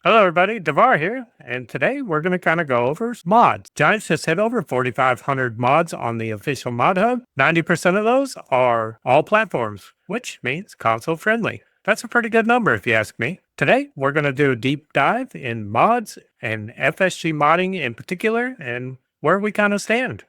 Hello, everybody. Devar here, and today we're going to kind of go over mods. Giants just hit over 4,500 mods on the official ModHub. 90% of those are all platforms, which means console friendly. That's a pretty good number if you ask me. Today, we're going to do a deep dive in mods and FSG modding in particular and where we kind of stand.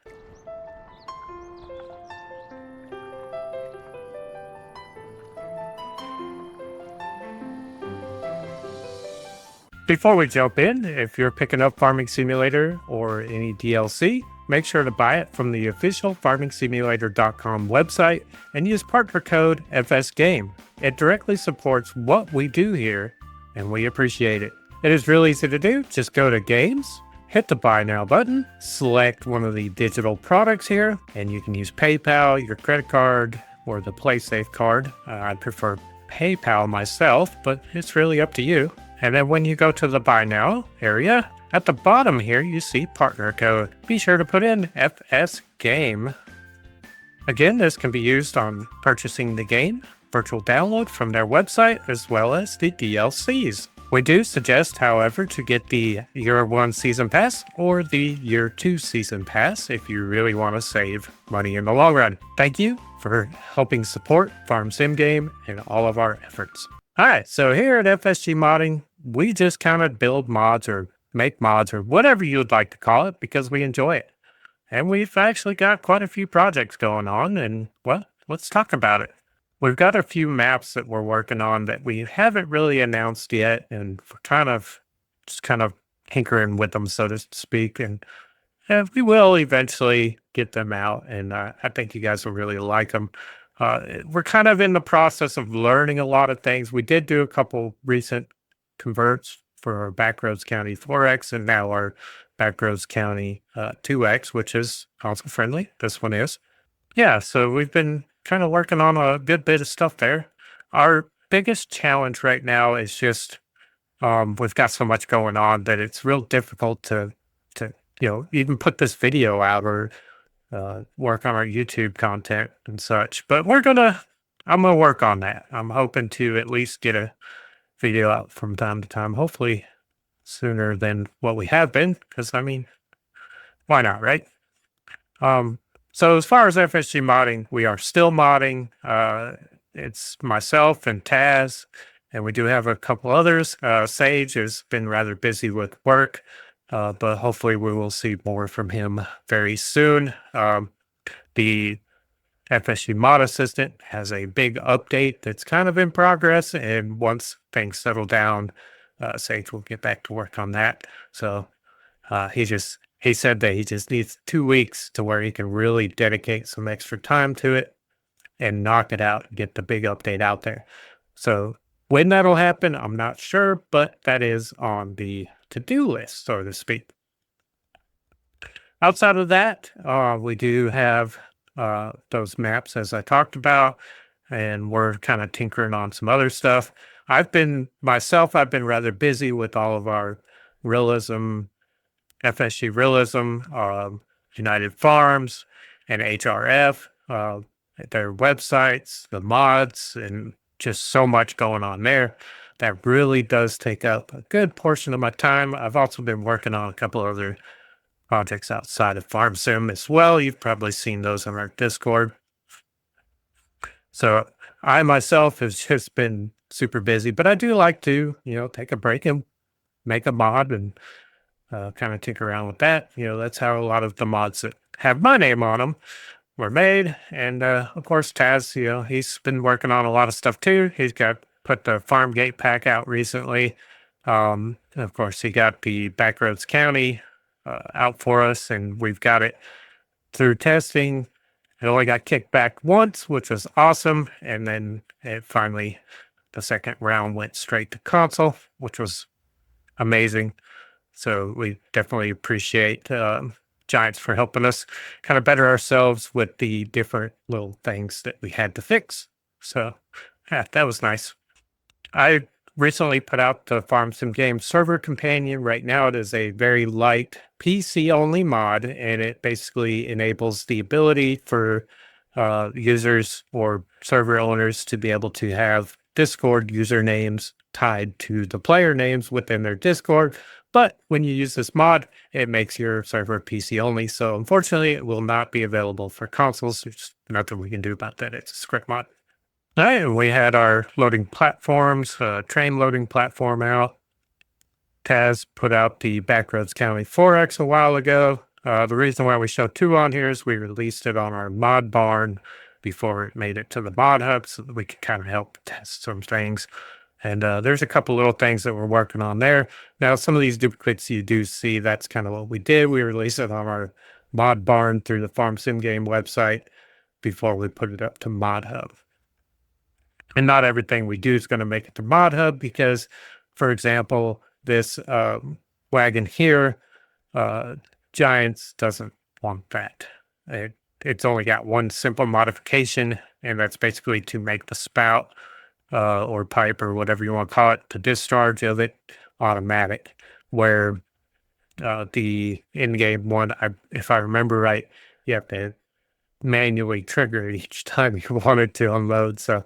Before we jump in, if you're picking up Farming Simulator or any DLC, make sure to buy it from the official farmingsimulator.com website and use partner code FSGame. It directly supports what we do here, and we appreciate it. It is real easy to do. Just go to Games, hit the Buy Now button, select one of the digital products here, and you can use PayPal, your credit card, or the PlaySafe card. I prefer PayPal myself, but it's really up to you. And then when you go to the Buy Now area, at the bottom here, you see partner code. Be sure to put in FSGame. Again, this can be used on purchasing the game, virtual download from their website, as well as the DLCs. We do suggest, however, to get the Year 1 Season Pass or the Year 2 Season Pass if you really want to save money in the long run. Thank you for helping support Farm Sim Game and all of our efforts. Alright, so here at FSG Modding, we just kind of build mods or make mods or whatever you would like to call it because we enjoy it. And we've actually got quite a few projects going on, and well, let's talk about it. We've got a few maps that we're working on that we haven't really announced yet, and we're just kind of tinkering with them, so to speak. And we will eventually get them out, and I think you guys will really like them. We're kind of in the process of learning a lot of things. We did do a couple recent converts for our Backroads County 4X and now our Backroads County 2X, which is console friendly. This one is. Yeah, so we've been kind of working on a good bit of stuff there. Our biggest challenge right now is just we've got so much going on that it's real difficult to even put this video out or work on our YouTube content and such. But I'm gonna work on that. I'm hoping to at least get a video out from time to time, hopefully sooner than what we have been, because I mean, why not, right? So as far as FSG modding, we are still modding. It's myself and Taz, and we do have a couple others. Sage has been rather busy with work, but hopefully we will see more from him very soon. The FSG Mod Assistant has a big update that's kind of in progress, and once things settle down, Sage will get back to work on that. So he said that he just needs 2 weeks to where he can really dedicate some extra time to it and knock it out and get the big update out there. So when that'll happen, I'm not sure, but that is on the to-do list, so to speak. Outside of that, we do have those maps as I talked about, and we're kind of tinkering on some other stuff. I've been rather busy with all of our realism, FSG realism, United Farms, and HRF, their websites, the mods, and just so much going on there. That really does take up a good portion of my time. I've also been working on a couple other projects outside of Farm Sim as well. You've probably seen those on our Discord. So I myself have just been super busy, but I do like to, take a break and make a mod and kind of tinker around with that. That's how a lot of the mods that have my name on them were made. And of course, Taz, he's been working on a lot of stuff too. He's put the Farm Gate pack out recently. Of course, he got the Backroads County out for us, and we've got it through testing. It only got kicked back once, which was awesome, and then the second round went straight to console, which was amazing. So we definitely appreciate Giants for helping us kind of better ourselves with the different little things that we had to fix. So yeah, that was nice. I recently put out the Farm Sim Game Server Companion. Right now, it is a very light PC-only mod, and it basically enables the ability for users or server owners to be able to have Discord usernames tied to the player names within their Discord. But when you use this mod, it makes your server PC only. So unfortunately, it will not be available for consoles. There's nothing we can do about that. It's a script mod. All right, and we had our loading platforms, train loading platform out. Taz put out the Backroads County 4X a while ago. The reason why we show 2 on here is we released it on our mod barn before it made it to the ModHub so that we could kind of help test some things. And there's a couple little things that we're working on there. Now, some of these duplicates you do see, that's kind of what we did. We released it on our mod barn through the Farm Sim Game website before we put it up to ModHub. And not everything we do is going to make it to ModHub because, for example, this wagon here, Giants doesn't want that. It's only got one simple modification, and that's basically to make the spout or pipe or whatever you want to call it, the discharge of it automatic, where the in-game one, if I remember right, you have to manually trigger it each time you want it to unload. So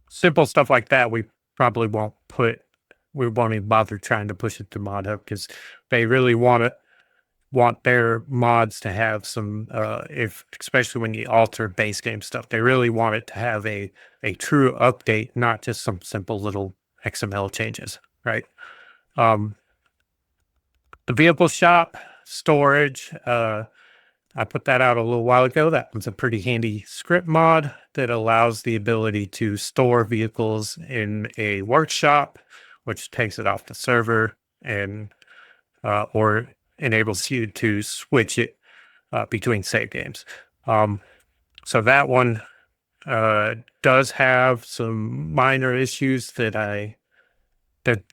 simple stuff like that, we probably won't even bother trying to push it to ModHub because they really want their mods to have some, especially when you alter base game stuff, they really want it to have a true update, not just some simple little XML changes, right? The vehicle shop storage, I put that out a little while ago. That was a pretty handy script mod that allows the ability to store vehicles in a workshop, which takes it off the server and or enables you to switch it between save games. So that one does have some minor issues that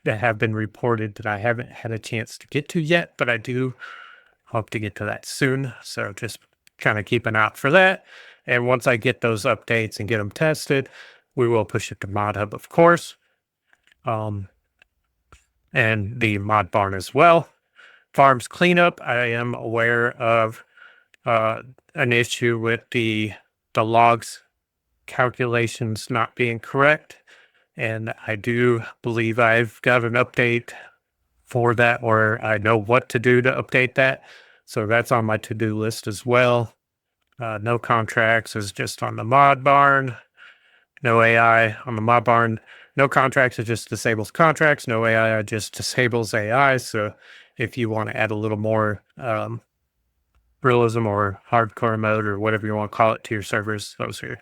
have been reported that I haven't had a chance to get to yet, but I do hope to get to that soon. So just kind of keep an eye out for that. And once I get those updates and get them tested, we will push it to ModHub, of course. And the mod barn as well. Farms cleanup, I am aware of an issue with the logs calculations not being correct. And I do believe I've got an update for that, or I know what to do to update that. So that's on my to-do list as well. No contracts is just on the mod barn. No AI on the mod barn. No contracts, it just disables contracts. No AI, it just disables AI. So if you want to add a little more realism or hardcore mode or whatever you want to call it to your servers, those are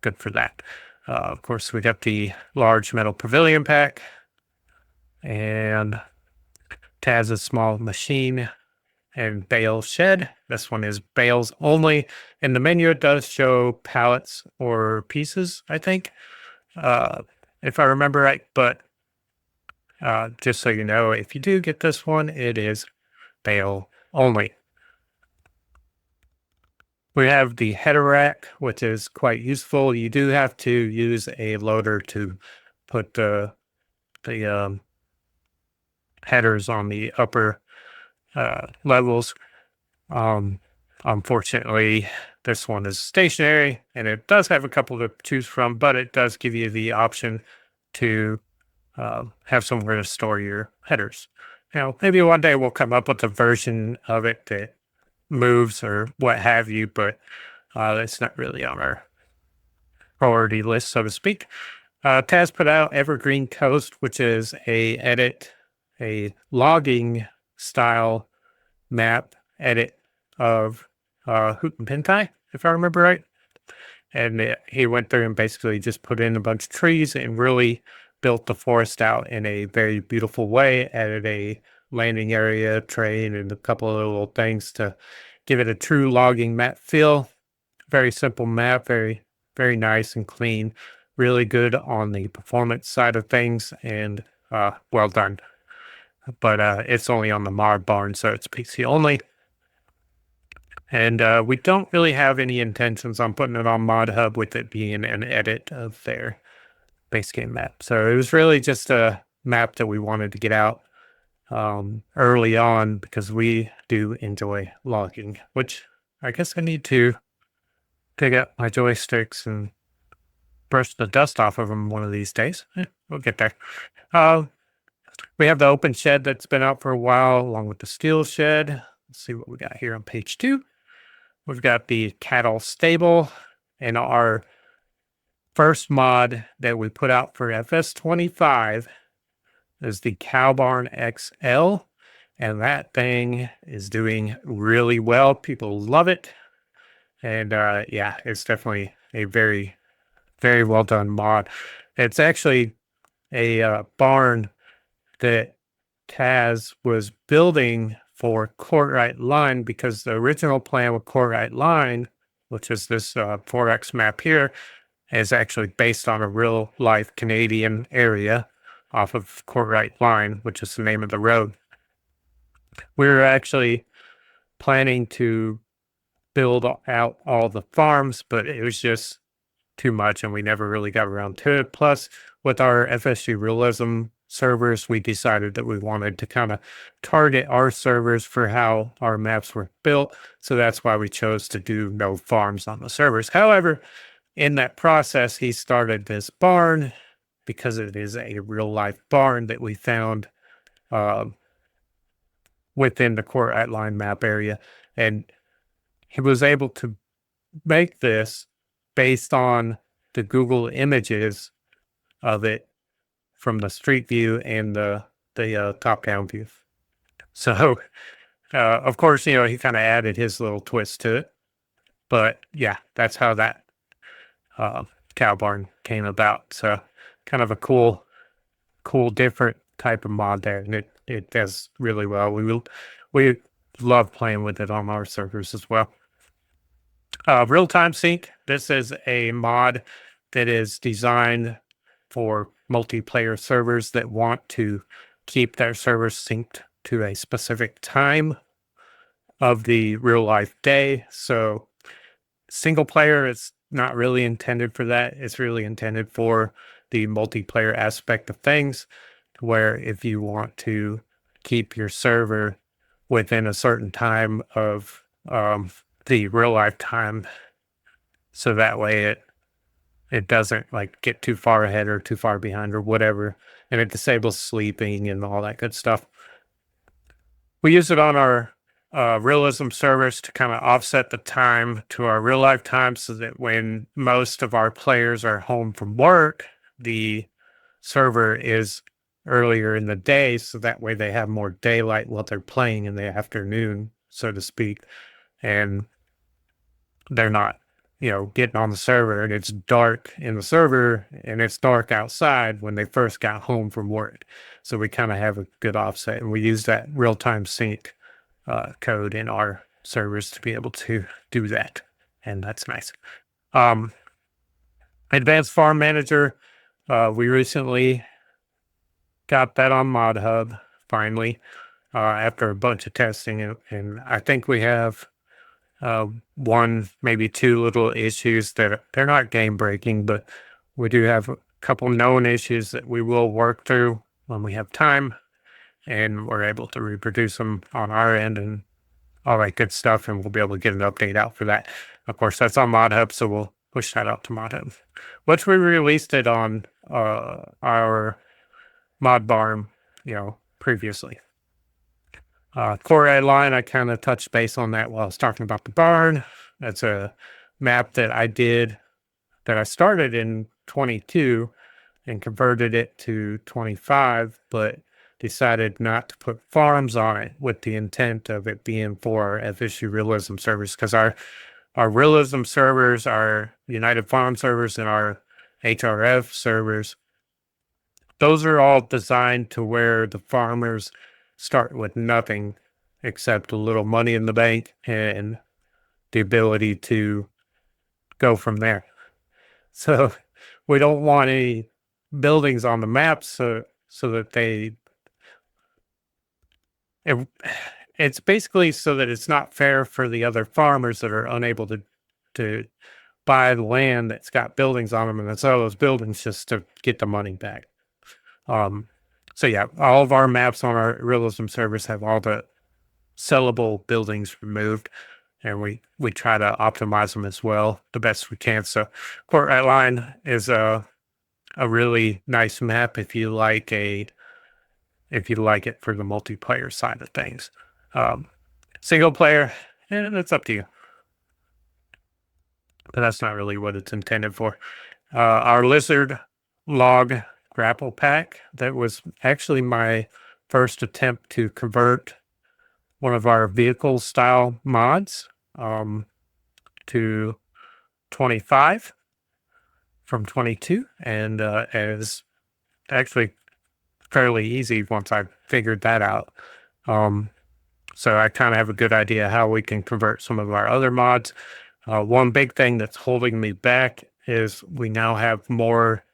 good for that. Of course, we got the large metal pavilion pack and Taz's small machine and bale shed. This one is bales only. In the menu, it does show pallets or pieces, I think, if I remember right. But just so you know, if you do get this one, it is bale only. We have the header rack, which is quite useful. You do have to use a loader to put the headers on the upper levels. Unfortunately, this one is stationary, and it does have a couple to choose from, but it does give you the option to have somewhere to store your headers. Now, maybe one day we'll come up with a version of it that moves or what have you, but it's not really on our priority list, so to speak. Taz put out Evergreen Coast, which is a logging style map edit of Hoot and Pintai, if I remember right. And he went through and basically just put in a bunch of trees and really built the forest out in a very beautiful way, added a landing area, train, and a couple of little things to give it a true logging map feel. Very simple map, very, very nice and clean. Really good on the performance side of things, and well done. But it's only on the mod barn, so it's PC only. And we don't really have any intentions on putting it on ModHub with it being an edit of their base game map. So it was really just a map that we wanted to get out early on because we do enjoy logging, which I guess I need to pick up my joysticks and brush the dust off of them one of these days. We'll get there. Uh, we have the open shed that's been out for a while, along with the steel shed. Let's see what we got here on page 2. We've got the cattle stable, and our first mod that we put out for FS25 is the Cow Barn XL, and that thing is doing really well. People love it, and yeah, it's definitely a very, very well done mod. It's actually a barn that Taz was building for Courtright Line, because the original plan with Courtright Line, which is this 4X map here, is actually based on a real life Canadian area off of Courtright Line, which is the name of the road. We were actually planning to build out all the farms, but it was just too much and we never really got around to it. Plus, with our FSG Realism servers, we decided that we wanted to kind of target our servers for how our maps were built. So that's why we chose to do no farms on the servers. However, in that process, he started this barn because it is a real life barn that we found within the Courtright Line map area. And he was able to make this based on the Google images of it from the street view and the top-down view. So, of course, you know, he kind of added his little twist to it. But yeah, that's how that cow barn came about. So kind of a cool, different type of mod there, and it does really well. We love playing with it on our servers as well. Real-time sync. This is a mod that is designed for multiplayer servers that want to keep their servers synced to a specific time of the real life day. So single player is not really intended for that. It's really intended for the multiplayer aspect of things, where if you want to keep your server within a certain time of the real life time, so that way it doesn't like get too far ahead or too far behind or whatever, and it disables sleeping and all that good stuff. We use it on our realism servers to kind of offset the time to our real life time, so that when most of our players are home from work, the server is earlier in the day, so that way they have more daylight while they're playing in the afternoon, so to speak, and they're not, you know, getting on the server and it's dark in the server and it's dark outside when they first got home from work. So we kind of have a good offset, and we use that real-time sync code in our servers to be able to do that, and that's nice. Advanced Farm Manager, we recently got that on ModHub finally, after a bunch of testing, and I think we have one, maybe two little issues that they're not game breaking, but we do have a couple known issues that we will work through when we have time, and we're able to reproduce them on our end and all that good stuff, and we'll be able to get an update out for that. Of course, that's on ModHub, so we'll push that out to ModHub. Once we released it on our mod barn, you know, previously. Courtright Line, I kind of touched base on that while I was talking about the barn. That's a map that I started in 22 and converted it to 25, but decided not to put farms on it with the intent of it being for our FSG Realism servers, because our Realism servers, our United Farm servers, and our HRF servers, those are all designed to where the farmers start with nothing except a little money in the bank and the ability to go from there. So we don't want any buildings on the map so that it's basically so that it's not fair for the other farmers that are unable to buy the land that's got buildings on them and then sell those buildings just to get the money back. So yeah, all of our maps on our realism servers have all the sellable buildings removed. and we try to optimize them as well the best we can. So Court Line is a really nice map if you like it for the multiplayer side of things. Um, Single player, and it's up to you, but that's not really what it's intended for. Our lizard log grapple pack, that was actually my first attempt to convert one of our vehicle style mods to 25 from 22, and it was actually fairly easy once I figured that out. So I kind of have a good idea how we can convert some of our other mods. One big thing that's holding me back is we now have more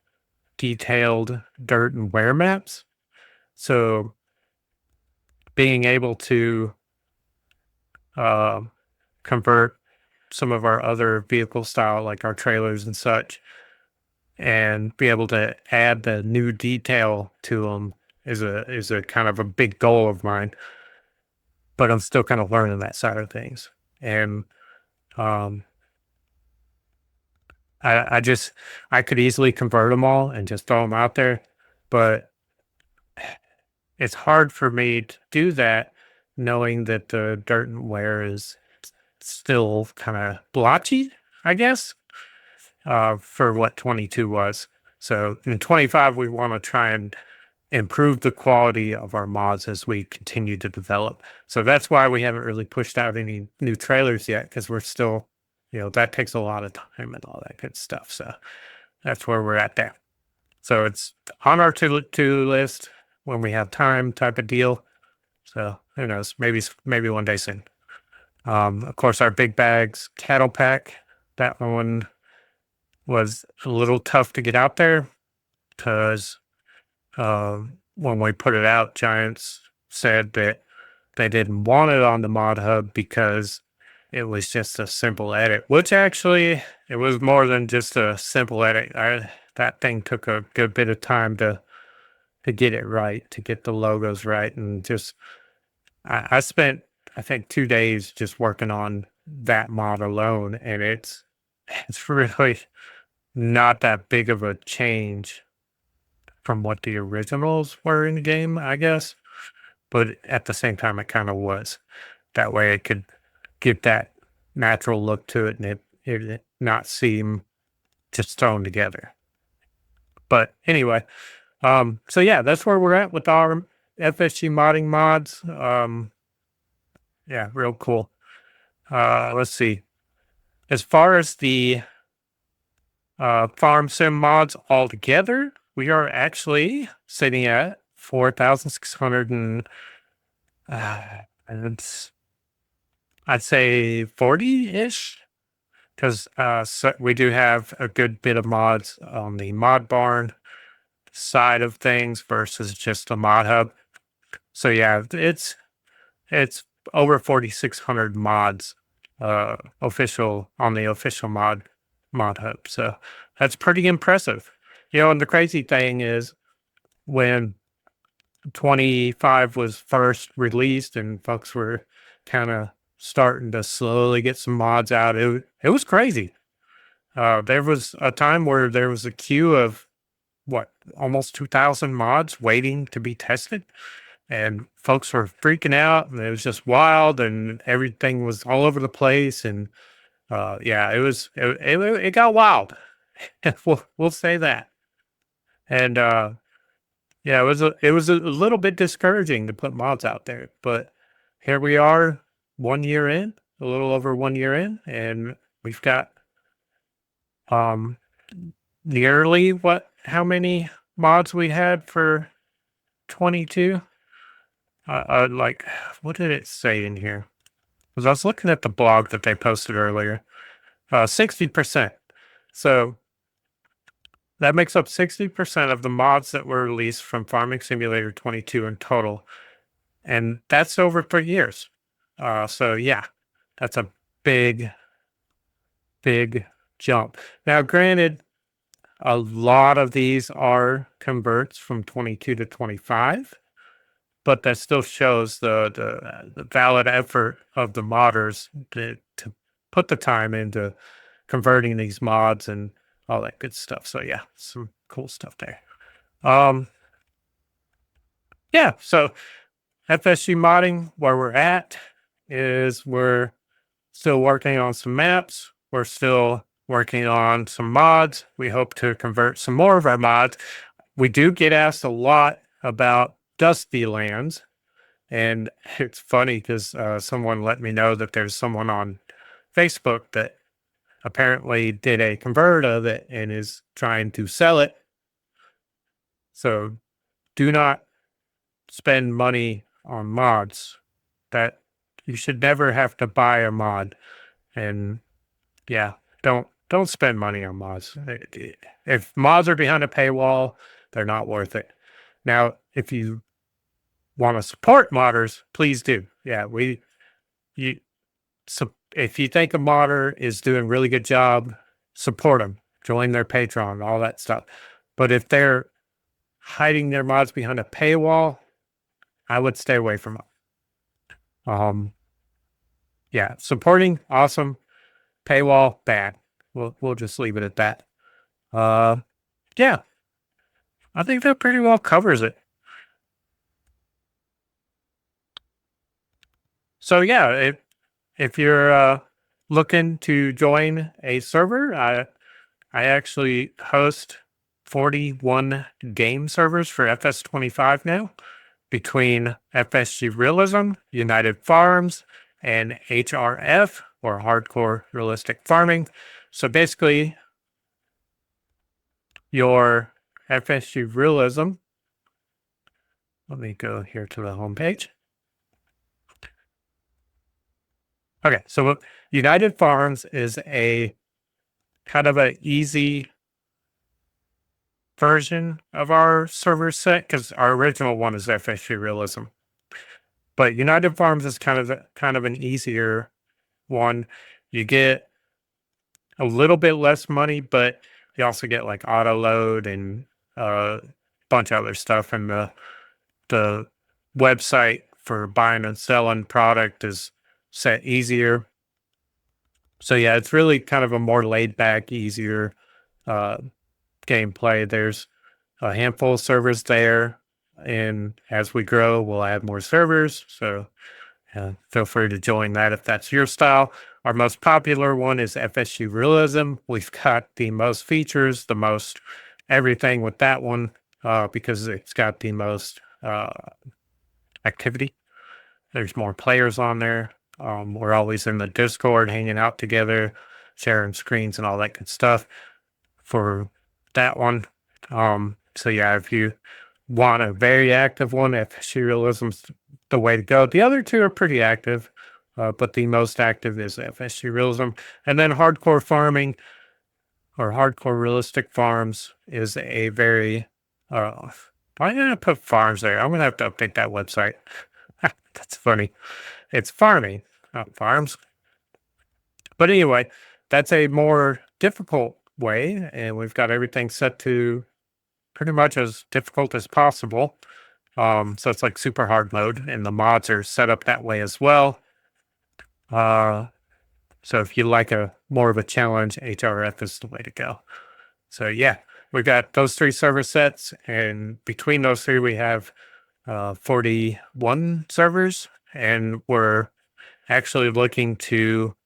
detailed dirt and wear maps. So being able to uh, convert some of our other vehicle style, like our trailers and such, and be able to add the new detail to them is a kind of a big goal of mine. But I'm still kind of learning that side of things, and um, I could easily convert them all and just throw them out there, but it's hard for me to do that, knowing that the dirt and wear is still kind of blotchy, I guess, for what 22 was. So in 25, we want to try and improve the quality of our mods as we continue to develop. So that's why we haven't really pushed out any new trailers yet, because we're still, that takes a lot of time and all that good stuff. So that's where we're at there. So it's on our to-do list when we have time, type of deal. So who knows? Maybe one day soon. Of course, our big bags cattle pack, that one was a little tough to get out there because when we put it out, Giants said that they didn't want it on the ModHub because it was just a simple edit, which actually it was more than just a simple edit. That thing took a good bit of time to get it right, to get the logos right, and just I spent, I think, 2 days just working on that mod alone, and it's really not that big of a change from what the originals were in the game, I guess. But at the same time, it kind of was. That way, it could get that natural look to it, and it not seem just thrown together. But anyway, so yeah, that's where we're at with our FSG modding mods. Yeah, real cool. Let's see. As far as the farm sim mods altogether, we are actually sitting at 4,600 and I'd say 40-ish, because so we do have a good bit of mods on the mod barn side of things versus just a mod hub. So yeah, it's over 4,600 mods official on the official mod hub. So that's pretty impressive. And the crazy thing is, when 25 was first released and folks were kind of starting to slowly get some mods out, it was crazy. There was a time where there was a queue of almost 2,000 mods waiting to be tested, and folks were freaking out, and it was just wild, and everything was all over the place, and yeah, it got wild. We'll say that. And yeah, it was a little bit discouraging to put mods out there, but here we are, 1 year in, a little over 1 year in, and we've got nearly how many mods we had for 22? Like, what did it say in here? Because I was looking at the blog that they posted earlier. 60%. So that makes up 60% of the mods that were released from Farming Simulator 22 in total. And that's over 3 years. So yeah, that's a big, big jump. Now, granted, a lot of these are converts from 22 to 25. but that still shows the valid effort of the modders to put the time into converting these mods and all that good stuff. So yeah, some cool stuff there. Um, yeah, so FSG modding, where we're at is we're still working on some maps. We're still working on some mods. We hope to convert some more of our mods. We do get asked a lot about dusty lands. And it's funny because someone let me know that there's someone on Facebook that apparently did a convert of it and is trying to sell it. So do not spend money on mods. That you should never have to buy a mod. And yeah, don't spend money on mods. If mods are behind a paywall, they're not worth it. Now, if you want to support modders, please do. Yeah, you so if you think a modder is doing a really good job, support them, join their Patreon, all that stuff. But if they're hiding their mods behind a paywall, I would stay away from them. Yeah, supporting, awesome. Paywall, bad. We'll just leave it at that. Yeah, I think that pretty well covers it. So yeah, if you're looking to join a server, I actually host 41 game servers for FS25 now, between FSG Realism, United Farms, and HRF, or Hardcore Realistic Farming. So basically, your FSG Realism, let me go here to the homepage. Okay, so United Farms is a kind of an easy version of our server set because our original one is FSG Realism. But United Farms is kind of an easier one. You get a little bit less money, but you also get like auto load and a bunch of other stuff. And the website for buying and selling product is set easier. So yeah, it's really kind of a more laid back, easier gameplay. There's a handful of servers there, and as we grow, we'll add more servers. So feel free to join that if that's your style. Our most popular one is FSG Realism. We've got the most features, the most everything with that one because it's got the most activity. There's more players on there. We're always in the Discord hanging out together, sharing screens and all that good stuff for that one. So yeah, if you want a very active one, FSG Realism's the way to go. The other two are pretty active, but the most active is FSG Realism. And then Hardcore Farming or Hardcore Realistic Farms is a very, I'm going to put farms there. I'm going to have to update that website. That's funny. It's farming, not farms. But anyway, that's a more difficult way, and we've got everything set to pretty much as difficult as possible. So it's like super hard mode, and the mods are set up that way as well. So if you like a more of a challenge, HRF is the way to go. So yeah, we've got those three server sets, and between those three, we have 41 servers, and we're actually looking to,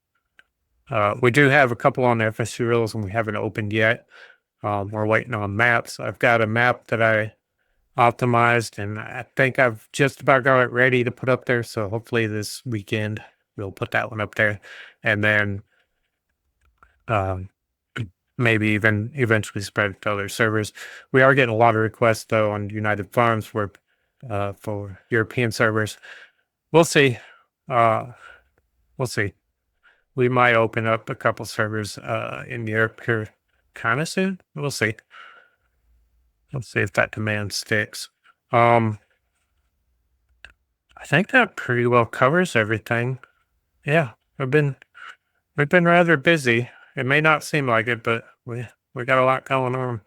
we do have a couple on FSG Realism we haven't opened yet. We're waiting on maps. I've got a map that I optimized, and I think I've just about got it ready to put up there. So hopefully this weekend we'll put that one up there, and then maybe even eventually spread it to other servers. We are getting a lot of requests though on United Farms for European servers. We'll see. We'll see. We might open up a couple servers in Europe here kind of soon. We'll see. Let's see if that demand sticks. I think that pretty well covers everything. Yeah, we've been rather busy. It may not seem like it, but we got a lot going on.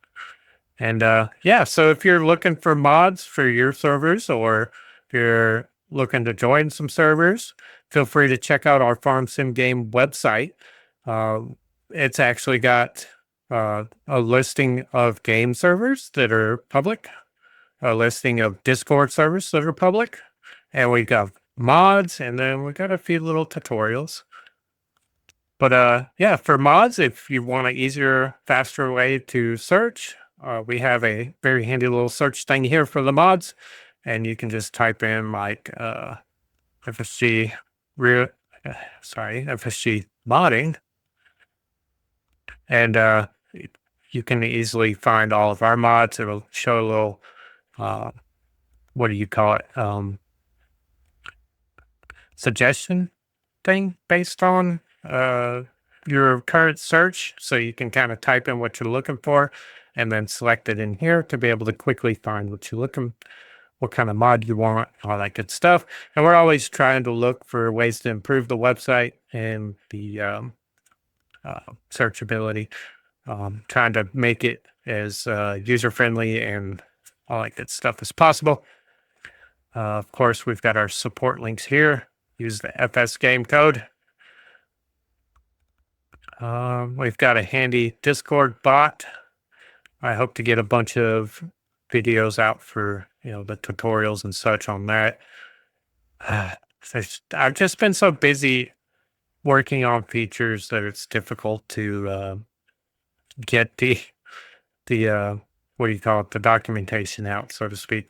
And yeah, so if you're looking for mods for your servers, or if you're looking to join some servers, feel free to check out our Farm Sim Game website. Uh, it's actually got a listing of game servers that are public, a listing of Discord servers that are public, and we got mods, and then we got a few little tutorials. But yeah, for mods, if you want an easier, faster way to search, we have a very handy little search thing here for the mods, and you can just type in like FSG real, FSG modding, and you can easily find all of our mods. It'll show a little what do you call it? Suggestion thing based on your current search. So you can kind of type in what you're looking for and then select it in here to be able to quickly find what you're looking, what kind of mod you want, all that good stuff. And we're always trying to look for ways to improve the website and the searchability, trying to make it as user-friendly and all that good stuff as possible. Of course, we've got our support links here. Use the FS game code. We've got a handy Discord bot. I hope to get a bunch of videos out for, the tutorials and such on that. I've just been so busy working on features that it's difficult to get the what do you call it, the documentation out, so to speak,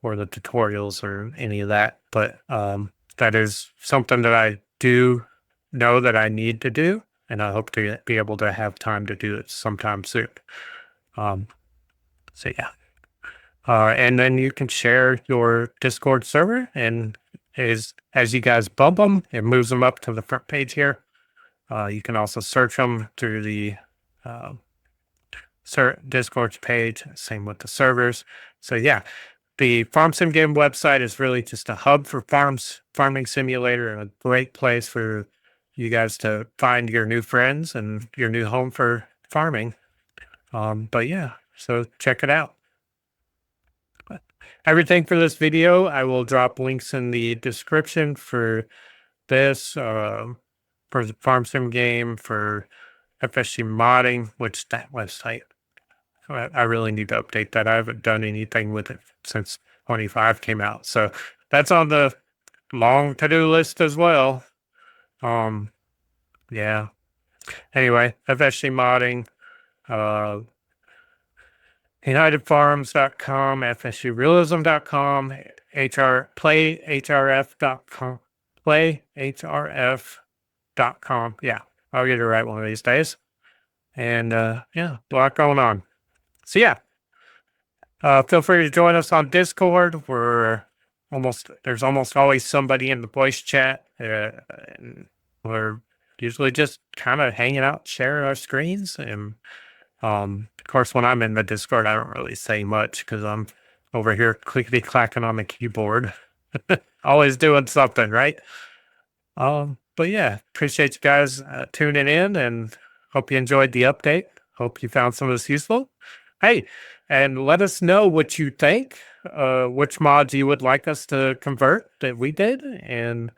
or the tutorials or any of that. But that is something that I do know that I need to do, and I hope to be able to have time to do it sometime soon. So yeah. And then you can share your Discord server, and as you guys bump them, it moves them up to the front page here. You can also search them through the Discord page, same with the servers. So yeah, the Farm Sim Game website is really just a hub for Farming Simulator, and a great place for you guys to find your new friends and your new home for farming. But yeah, so check it out. Everything for this video, I will drop links in the description for this, for the Farm Sim Game, for FSG Modding, which that website, I really need to update that. I haven't done anything with it since 25 came out. So that's on the long to-do list as well. Yeah. Anyway, FSG Modding, UnitedFarms.com, FSGRealism.com, PlayHRF.com, PlayHRF.com. Yeah, I'll get it right one of these days. And yeah, a lot going on. So yeah, feel free to join us on Discord. There's almost always somebody in the voice chat. And we're usually just kind of hanging out, sharing our screens. And of course, when I'm in the Discord, I don't really say much because I'm over here clickety clacking on the keyboard, always doing something, right? But yeah, appreciate you guys tuning in, and hope you enjoyed the update. Hope you found some of this useful. Hey, and let us know what you think, which mods you would like us to convert that we did, and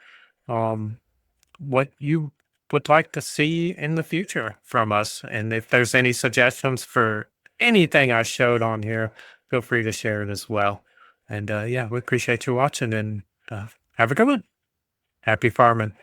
what you would like to see in the future from us. And if there's any suggestions for anything I showed on here, feel free to share it as well. And yeah, we appreciate you watching, and have a good one. Happy farming.